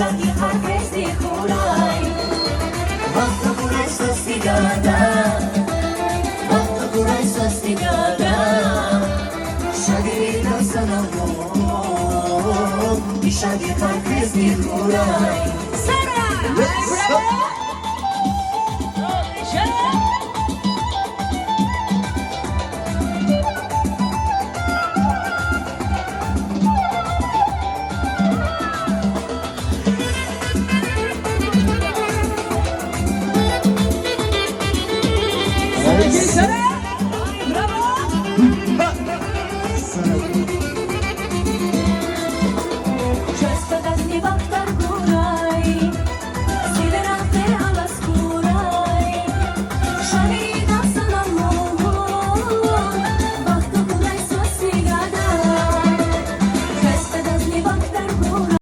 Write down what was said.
Shagi harfes di kurai, waktu kurai sostigada, waktu kurai sostigada. Shagi dasanago, shagi harfes di kurai. Let's go. Sarı.